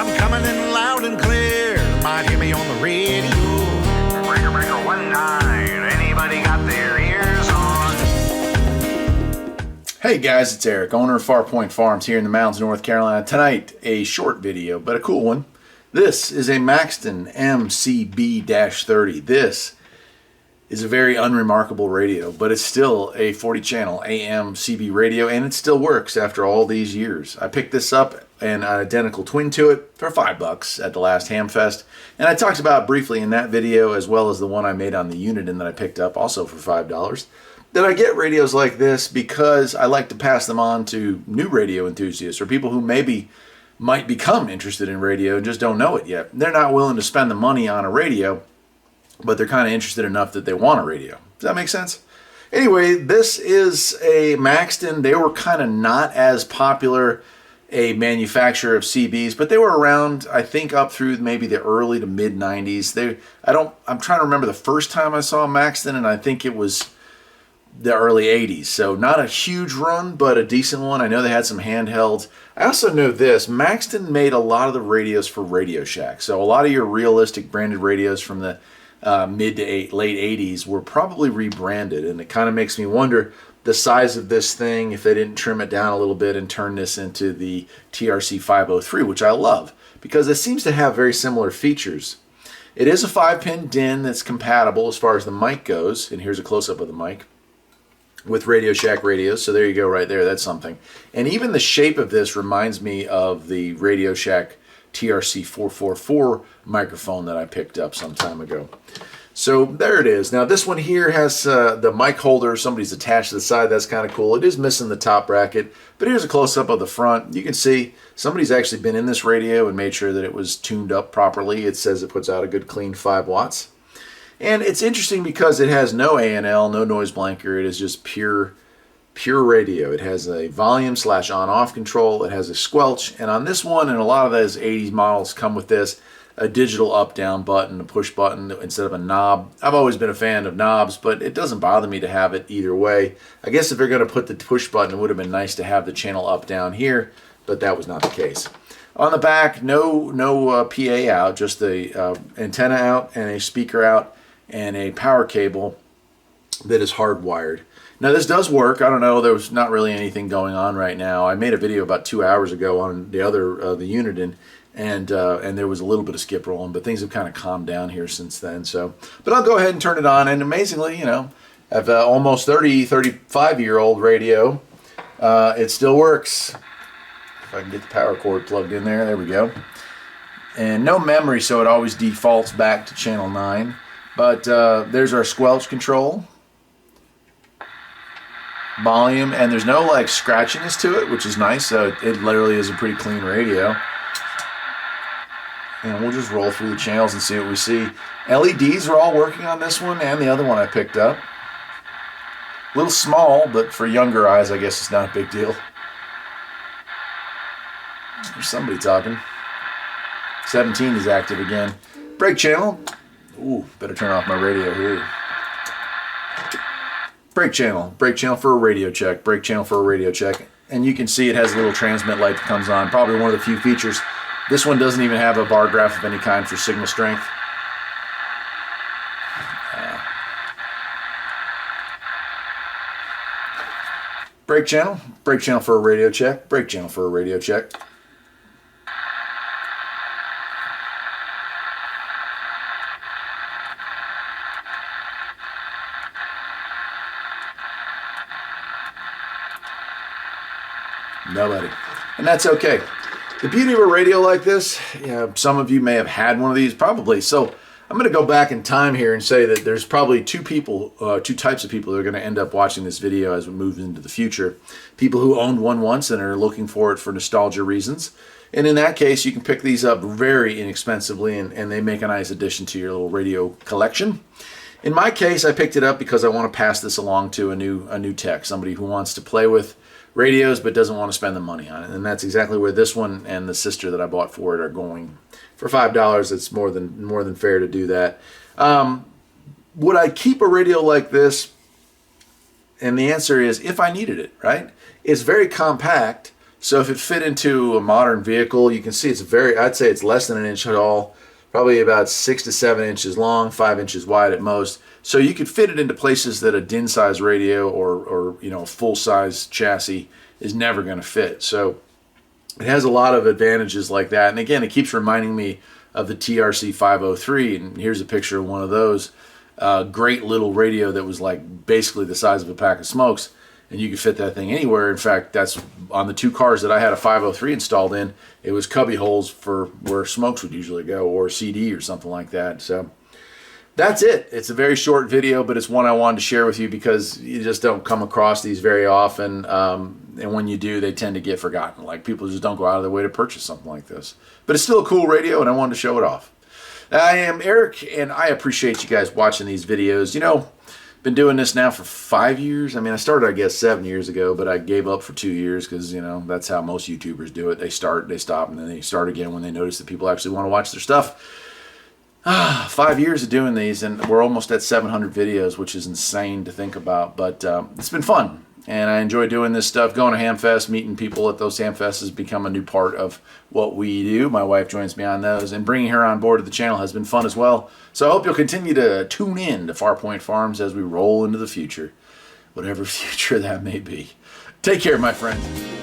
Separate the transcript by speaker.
Speaker 1: I'm coming in loud and clear. Might hear me on the radio. Breaker, breaker, 19. Anybody got their ears on?
Speaker 2: Hey guys, it's Eric, owner of Farpoint Farms here in the mountains of North Carolina. Tonight, a short video, but a cool one. This is a Maxton MCB-30. This is a very unremarkable radio, but it's still a 40-channel AM CB radio, and it still works after all these years. I picked this up, an identical twin to it, for $5 at the last Hamfest, and I talked about it briefly in that video, as well as the one I made on the Uniden that I picked up, also for $5. That I get radios like this because I like to pass them on to new radio enthusiasts, or people who maybe might become interested in radio and just don't know it yet. They're not willing to spend the money on a radio, but they're kind of interested enough that they want a radio. Does that make sense? Anyway, this is a Maxton. They were kind of not as popular a manufacturer of CBs, but they were around, I think, up through maybe the early to mid 90s. I'm trying to remember the first time I saw Maxton, and I think it was the early 80s. So not a huge run, but a decent one. I know they had some handhelds. I also know this, Maxton made a lot of the radios for Radio Shack. So a lot of your Realistic branded radios from the mid to late 80s were probably rebranded, and it kind of makes me wonder the size of this thing if they didn't trim it down a little bit and turn this into the TRC-444, which I love because it seems to have very similar features. It is a 5-pin DIN that's compatible as far as the mic goes, and here's a close-up of the mic with Radio Shack radios, so there you go right there, that's something. And even the shape of this reminds me of the Radio Shack TRC-444 microphone that I picked up some time ago. So there it is. Now this one here has the mic holder somebody's attached to the side. That's kind of cool. It is missing the top bracket, but here's a close-up of the front. You can see somebody's actually been in this radio and made sure that it was tuned up properly. It says it puts out a good clean 5 watts. And it's interesting because it has no A&L, no noise blanker. It is just pure radio. It has a volume / on-off control. It has a squelch. And on this one, and a lot of those 80s models come with this, a digital up-down button, a push button instead of a knob. I've always been a fan of knobs, but it doesn't bother me to have it either way. I guess if they're going to put the push button, it would have been nice to have the channel up-down here, but that was not the case. On the back, no PA out, just the antenna out and a speaker out, and a power cable that is hardwired. Now this does work. I don't know, there's not really anything going on right now. I made a video about 2 hours ago on the other, the Uniden, and there was a little bit of skip rolling, but things have kind of calmed down here since then. So, but I'll go ahead and turn it on, and amazingly, you know, I have an almost 35-year-old radio. It still works. If I can get the power cord plugged in there we go. And no memory, so it always defaults back to channel 9. But there's our squelch control, volume, and there's no like scratchiness to it, which is nice. So it literally is a pretty clean radio. And we'll just roll through the channels and see what we see. LEDs are all working on this one and the other one I picked up. A little small, but for younger eyes, I guess it's not a big deal. There's somebody talking. 17 is active again. Brake channel. Ooh, better turn off my radio here. Brake channel for a radio check, brake channel for a radio check. And you can see it has a little transmit light that comes on, probably one of the few features. This one doesn't even have a bar graph of any kind for signal strength. Brake channel for a radio check, brake channel for a radio check. Nobody. And that's okay. The beauty of a radio like this, some of you may have had one of these, probably. So I'm going to go back in time here and say that there's probably two types of people that are going to end up watching this video as we move into the future. People who owned one once and are looking for it for nostalgia reasons. And in that case, you can pick these up very inexpensively, and they make a nice addition to your little radio collection. In my case, I picked it up because I want to pass this along to a new tech, somebody who wants to play with radios but doesn't want to spend the money on it. And that's exactly where this one and the sister that I bought for it are going. For $5, it's more than fair to do that. Would I keep a radio like this? And the answer is if I needed it, right? It's very compact, So if it fit into a modern vehicle, you can see I'd say it's less than an inch tall, probably about 6 to 7 inches long, 5 inches wide at most. So you could fit it into places that a DIN size radio or a full size chassis is never going to fit. So it has a lot of advantages like that. And again, it keeps reminding me of the TRC-444, and here's a picture of one of those. Great little radio that was like basically the size of a pack of smokes, and you could fit that thing anywhere. In fact, that's on the 2 cars that I had a 503 installed in. It was cubby holes for where smokes would usually go, or CD or something like that. So that's it. It's a very short video, but it's one I wanted to share with you because you just don't come across these very often. And when you do, they tend to get forgotten. Like, people just don't go out of their way to purchase something like this. But it's still a cool radio, and I wanted to show it off. I am Eric, and I appreciate you guys watching these videos. Been doing this now for 5 years. I mean, I started, I guess, 7 years ago, but I gave up for 2 years because, that's how most YouTubers do it. They start, they stop, and then they start again when they notice that people actually want to watch their stuff. 5 years of doing these, and we're almost at 700 videos, which is insane to think about, but it's been fun. And I enjoy doing this stuff, going to Hamfest, meeting people at those Hamfests has become a new part of what we do. My wife joins me on those, and bringing her on board to the channel has been fun as well. So I hope you'll continue to tune in to Farpoint Farms as we roll into the future, whatever future that may be. Take care, my friends.